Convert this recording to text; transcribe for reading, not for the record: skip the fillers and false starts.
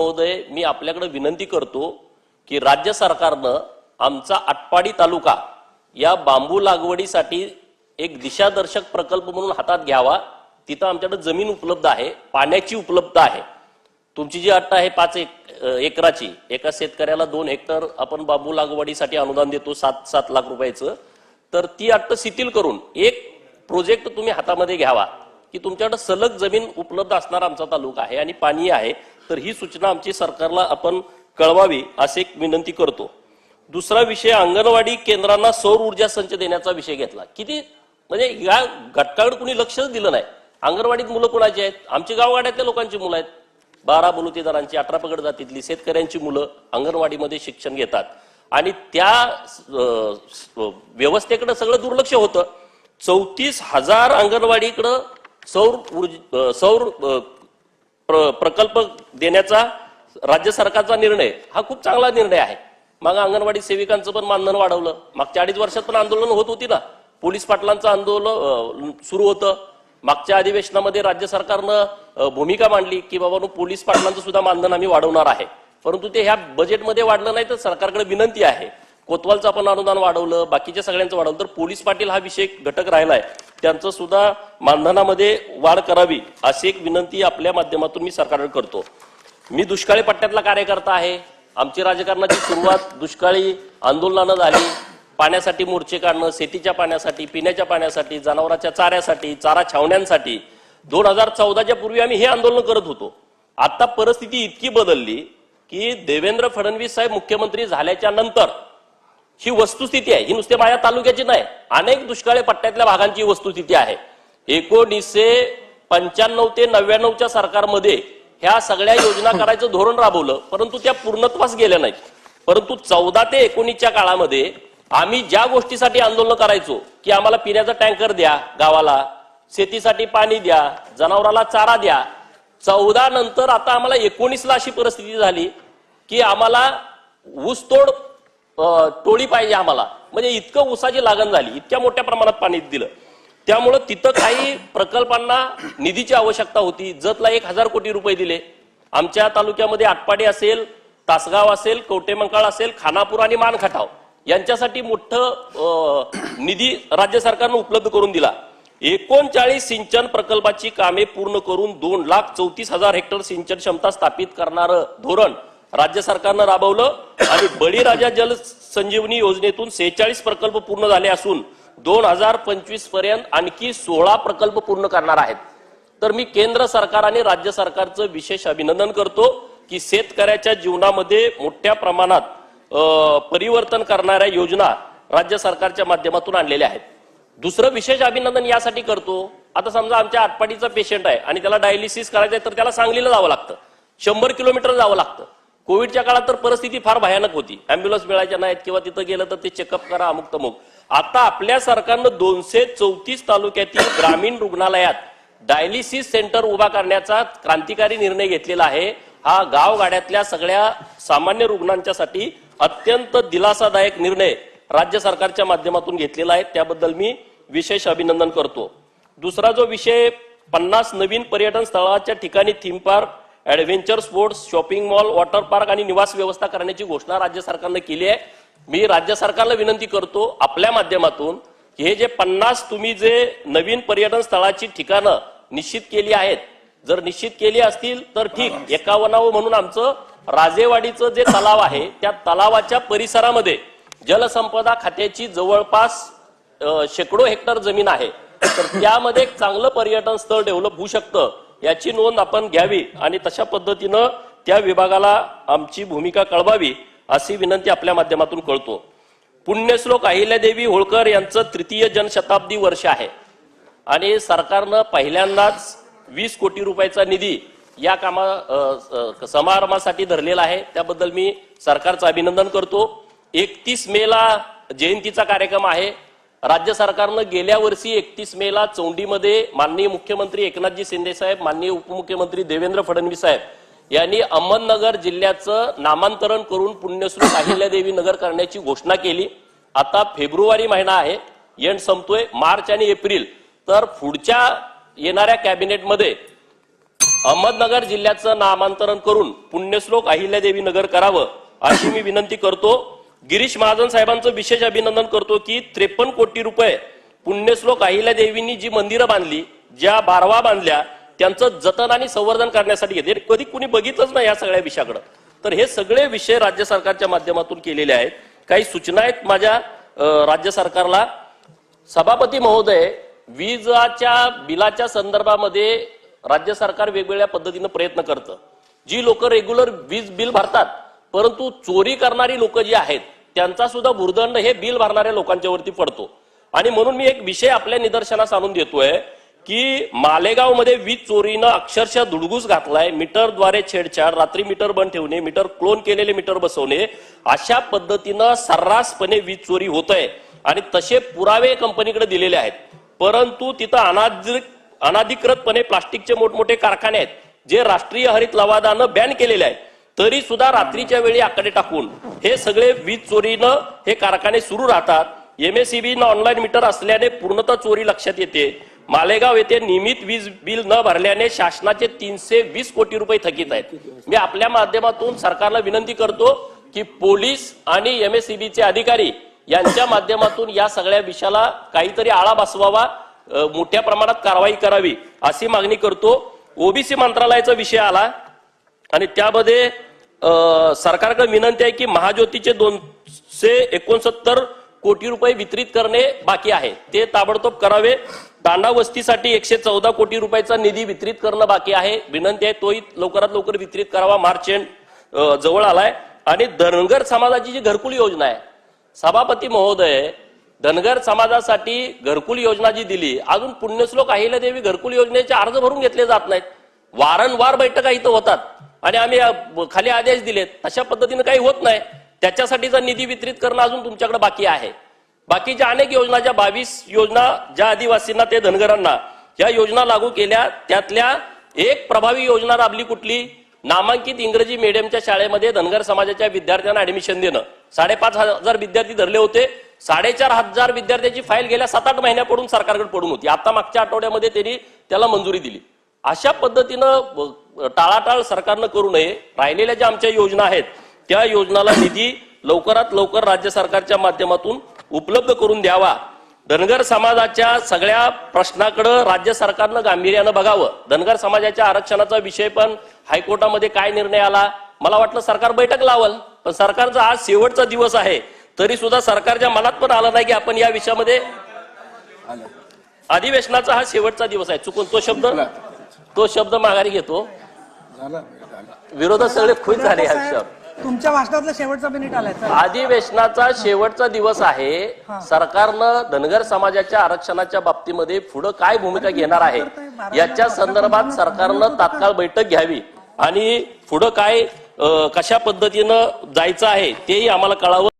महोदय, मी आपल्याकडे विनंती करतो की राज्य सरकारनं आमचा आटपाडी तालुका या बांबू लागवडीसाठी एक दिशादर्शक प्रकल्प म्हणून हातात घ्यावा। तिथं आमच्याकडे जमीन उपलब्ध आहे, पाण्याची उपलब्धता आहे। तुमची जी अट आहे 5 एकराची, एका शेतकऱ्याला 2 हेक्टर आपण बांबू लागवडीसाठी अनुदान देतो 7 लाख रुपयाचं, तर ती अट शिथिल करून एक प्रोजेक्ट तुम्ही हातामध्ये घ्यावा की तुमच्याकडे सलग जमीन उपलब्ध असणार आमचा तालुका आहे आणि पाणी आहे। तर ही सूचना आमची सरकारला आपण कळवावी असे एक विनंती करतो। दुसरा विषय, अंगणवाडी केंद्रांना सौर ऊर्जा संच देण्याचा विषय घेतला। किती म्हणजे या घटकाकडे कुणी लक्षच दिलं नाही। अंगणवाडीत मुलं कोणाची आहेत? आमची गावगाड्यातल्या लोकांची मुलं आहेत, 12 बलुतेदारांची, 18 पगड जातीतली शेतकऱ्यांची मुलं अंगणवाडीमध्ये शिक्षण घेतात आणि त्या व्यवस्थेकडे सगळं दुर्लक्ष होतं। 34,000 अंगणवाडीकडे सौर प्रकल्प देण्याचा राज्य सरकारचा निर्णय हा खूप चांगला निर्णय आहे। मग अंगणवाडी सेविकांचं पण मानधन वाढवलं। मागच्या 2.5 वर्षात पण आंदोलन होत होती ना, पोलीस पाटलांचं आंदोलन सुरू होतं। मागच्या अधिवेशनामध्ये राज्य सरकारनं भूमिका मांडली की बाबा पोलीस पाटलांचं सुद्धा मानधन आम्ही वाढवणार आहे, परंतु ते ह्या बजेटमध्ये वाढलं नाही। तर सरकारकडे विनंती आहे, कोतवालचं पण अनुदान वाढवलं, बाकीच्या सगळ्यांचं वाढवलं, तर पोलीस पाटील हा विषय घटक राहिलाय, त्यांचं सुद्धा मानधनामध्ये वाढ करावी अशी एक विनंती आपल्या माध्यमातून मी सरकारकडे करतो। मी दुष्काळी पट्ट्यातला कार्यकर्ता आहे। आमची राजकारणाची सुरुवात दुष्काळी आंदोलनानं झाली। पाण्यासाठी मोर्चे काढणं, शेतीच्या पाण्यासाठी, पिण्याच्या पाण्यासाठी, जनावरांच्या चाऱ्यासाठी, चारा छावण्यांसाठी 2014च्या पूर्वी आम्ही हे आंदोलन करत होतो। आता परिस्थिती इतकी बदलली की देवेंद्र फडणवीस साहेब मुख्यमंत्री झाल्याच्या नंतर ही वस्तुस्थिती आहे। ही नुसते माझ्या तालुक्याची नाही, अनेक दुष्काळी पट्ट्यातल्या भागांची वस्तुस्थिती आहे। 1995 ते 99च्या सरकारमध्ये ह्या सगळ्या योजना करायचं धोरण राबवलं, परंतु त्या पूर्णत्वास गेल्या नाहीत। परंतु 14 ते 19च्या काळामध्ये आम्ही ज्या गोष्टीसाठी आंदोलन करायचो की आम्हाला पिण्याचा टँकर द्या गावाला, शेतीसाठी पाणी द्या, जनावराला चारा द्या, 14 नंतर आता आम्हाला 19ला अशी परिस्थिती झाली की आम्हाला ऊसतोड टोळी पाहिजे आम्हाला, म्हणजे इतकं ऊसाची लागण झाली, इतक्या मोठ्या प्रमाणात पाणी दिलं। त्यामुळे तिथं काही प्रकल्पांना निधीची आवश्यकता होती। जतला 1000 कोटी रुपये दिले। आमच्या तालुक्यामध्ये आटपाडी असेल, तासगाव असेल, कवटेमंकाळ असेल, खानापूर आणि मानखटाव यांच्यासाठी मोठं निधी राज्य सरकारनं उपलब्ध करून दिला। 39 सिंचन प्रकल्पाची कामे पूर्ण करून 2,34,000 हेक्टर सिंचन क्षमता स्थापित करणारं धोरण राज्य सरकारनं राबवलं आणि बळीराजा जल संजीवनी योजनेतून 46 प्रकल्प पूर्ण झाले असून 2025 पर्यंत आणखी 16 प्रकल्प पूर्ण करणार आहेत। तर मी केंद्र सरकार आणि राज्य सरकारचं विशेष अभिनंदन करतो की शेतकऱ्याच्या जीवनामध्ये मोठ्या प्रमाणात परिवर्तन करणाऱ्या योजना राज्य सरकारच्या माध्यमातून आणलेल्या आहेत। दुसरं विशेष अभिनंदन यासाठी करतो, आता समजा आमच्या आटपाडीचा पेशंट आहे आणि त्याला डायलिसिस करायचं आहे, तर त्याला सांगलीला जावं लागतं, 100 किलोमीटर जावं लागतं। कोविडच्या काळात तर परिस्थिती फार भयानक होती, अँब्युलन्स मिळायच्या नाहीत किंवा तिथं गेलं तर ते चेकअप करा, अमुक तमुक। आता आपल्या सरकारनं 234 तालुक्यातील ग्रामीण रुग्णालयात डायलिसिस सेंटर उभा करण्याचा क्रांतिकारी निर्णय घेतलेला आहे। हा गावगाड्यातल्या सगळ्या सामान्य रुग्णांच्यासाठी अत्यंत दिलासादायक निर्णय राज्य सरकारच्या माध्यमातून घेतलेला आहे, त्याबद्दल मी विशेष अभिनंदन करतो। दुसरा जो विषय, 50 नवीन पर्यटन स्थळाच्या ठिकाणी theme park, adventure sports, shopping mall, water park आणि निवास व्यवस्था करण्याची घोषणा राज्य सरकारने केली आहे। मी राज्य सरकारला विनंती करतो आपल्या माध्यमातून, हे जे 50 तुम्ही जे नवीन पर्यटन स्थळाची ठिकाणं निश्चित केली आहेत, जर निश्चित केली असतील तर ठीक। 51 म्हणून आमचं राजेवाडीचं जे तलाव आहे, त्या तलावाच्या परिसरामध्ये जलसंपदा खात्याची जवळपास शेकडो हेक्टर जमीन आहे, तर त्यामध्ये एक चांगलं पर्यटन स्थळ डेव्हलप होऊ शकतं, याची नोंद आपण घ्यावी आणि तशा पद्धतीनं त्या विभागाला आमची भूमिका कळवावी अशी विनंती आपल्या माध्यमातून करतो। पुण्यश्लोक अहिल्यादेवी होळकर यांचं 3य जनशताब्दी वर्ष आहे आणि सरकारनं पहिल्यांदाच 20 कोटी रुपयाचा निधी या समारंभासाठी धरलेला आहे, त्याबद्दल मी सरकारचं अभिनंदन करतो। 31 मेला जयंतीचा कार्यक्रम आहे। राज्य सरकारनं गेल्या वर्षी 31 मेला चौंडीमध्ये माननीय मुख्यमंत्री एकनाथजी शिंदे साहेब, माननीय उपमुख्यमंत्री देवेंद्र फडणवीस साहेब यांनी अहमदनगर जिल्ह्याचं नामांतरण करून पुण्यश्लोक अहिल्यादेवी नगर करण्याची घोषणा केली। आता फेब्रुवारी महिना आहे, एंड संपतोय, मार्च आणि एप्रिल, तर पुढच्या येणाऱ्या कॅबिनेटमध्ये अहमदनगर जिल्ह्याचं नामांतरण करून पुण्यश्लोक अहिल्यादेवी नगर करावं अशी मी विनंती करतो। गिरीश महाजन साहेबांचं विशेष अभिनंदन करतो की 53 कोटी रुपये पुण्यश्लोक अहिल्यादेवींनी जी मंदिरं बांधली, ज्या बारवा बांधल्या, त्यांचं जतन आणि संवर्धन करण्यासाठी घेतले। कधी कुणी बघितलंच नाही या सगळ्या विषयाकडे। तर हे सगळे विषय राज्य सरकारच्या माध्यमातून केलेले आहेत। काही सूचना आहेत माझ्या राज्य सरकारला। सभापती महोदय, वीजच्या बिलाच्या संदर्भामध्ये राज्य सरकार वेगवेगळ्या पद्धतीने प्रयत्न करतं। जी लोक रेग्युलर वीज बिल भरतात परंतु चोरी करणारी लोक जी आहेत त्यांचा सुद्धा भुर्दंड हे बिल भरणाऱ्या लोकांच्या वरती पडतो। आणि म्हणून मी एक विषय आपल्या निदर्शनास आणून देतोय की मालेगाव मध्ये वीज चोरीनं अक्षरशः धुडगूस घातलाय। मीटरद्वारे छेडछाड, रात्री मीटर बंद ठेवणे, मीटर क्लोन केलेले मीटर बसवणे, अशा पद्धतीनं सर्रासपणे वीज चोरी होत आहे। आणि तसे पुरावे कंपनीकडे दिलेले आहेत, परंतु तिथं अनाधिकृतपणे प्लास्टिकचे मोठमोठे कारखाने आहेत जे राष्ट्रीय हरित लवादानं बॅन केलेले आहेत। तरी सुद्धा रात्रीच्या वेळी आकडे टाकून हे सगळे वीज चोरीनं हे कारखाने सुरू राहतात। MSEB ऑनलाईन मीटर असल्याने पूर्णतः चोरी लक्षात येते। मालेगाव येथे नियमित वीज बिल न भरल्याने शासनाचे 320 कोटी रुपये थकीत आहेत। मी आपल्या माध्यमातून सरकारला विनंती करतो की पोलीस आणि MSEBचे अधिकारी यांच्या माध्यमातून या सगळ्या विषयाला काहीतरी आळा बसवावा, मोठ्या प्रमाणात कारवाई करावी अशी मागणी करतो। ओबीसी मंत्रालयाचा विषय आला आणि त्यामध्ये सरकारकडे विनंती आहे की महाज्योतीचे 269 कोटी रुपये वितरित करणे बाकी आहे, ते ताबडतोब करावे। तांडा वस्तीसाठी 114 कोटी रुपयाचा निधी वितरित करणं बाकी आहे, विनंती आहे तोही लवकरात लवकर वितरित करावा। मार्च एंड जवळ आलाय। आणि धनगर समाजाची जी घरकुल योजना आहे, सभापती महोदय, धनगर समाजासाठी घरकुल योजना जी दिली, अजून पुण्यश्लोक अहिल्यादेवी घरकुल योजनेचे अर्ज भरून घेतले जात नाहीत। वारंवार बैठका इथं होतात आणि आम्ही खाली आदेश दिलेत, अशा पद्धतीने काही होत नाही। त्याच्यासाठीचा निधी वितरित करणं अजून तुमच्याकडे बाकी आहे। बाकीच्या अनेक योजना, ज्या 22 योजना ज्या आदिवासींना ते धनगरांना ज्या योजना लागू केल्या, त्यातल्या एक प्रभावी योजना राबली कुठली? नामांकित इंग्रजी मीडियमच्या शाळेमध्ये धनगर समाजाच्या विद्यार्थ्यांना ऍडमिशन देणं। 5,500 विद्यार्थी धरले होते, 4,500 विद्यार्थ्यांची फाईल गेल्या 7-8 महिन्यापूर्वी सरकारकडे पडून होती। आता मागच्या आठवड्यामध्ये त्यांनी त्याला मंजुरी दिली। अशा पद्धतीनं टाळाटाळ सरकारनं करू नये। राहिलेल्या ज्या आमच्या योजना आहेत त्या योजनाला निधी लवकरात लवकर राज्य सरकारच्या माध्यमातून उपलब्ध करून द्यावा। धनगर समाजाच्या सगळ्या प्रश्नाकडे राज्य सरकारनं गांभीर्यानं बघावं। धनगर समाजाच्या आरक्षणाचा विषय पण हायकोर्टामध्ये काय निर्णय आला, मला वाटलं सरकार बैठक लावल, पण सरकारचा आज शेवटचा दिवस आहे, तरी सुद्धा सरकारच्या मनात पण आलं नाही की आपण या विषयामध्ये, अधिवेशनाचा हा शेवटचा दिवस आहे, चुकून तो शब्द माघारी घेतो। विरोधक सगळे खुश झाले या विषयावर। तुमच्या भाषणातला शेवटचा मिनिट आलाय। अधिवेशनाचा शेवटचा दिवस आहे। सरकारनं धनगर समाजाच्या आरक्षणाच्या बाबतीमध्ये पुढे काय भूमिका घेणार आहे याच्या संदर्भात सरकारनं तात्काळ बैठक घ्यावी आणि पुढे काय कशा पद्धतीनं जायचं आहे तेही आम्हाला कळावं।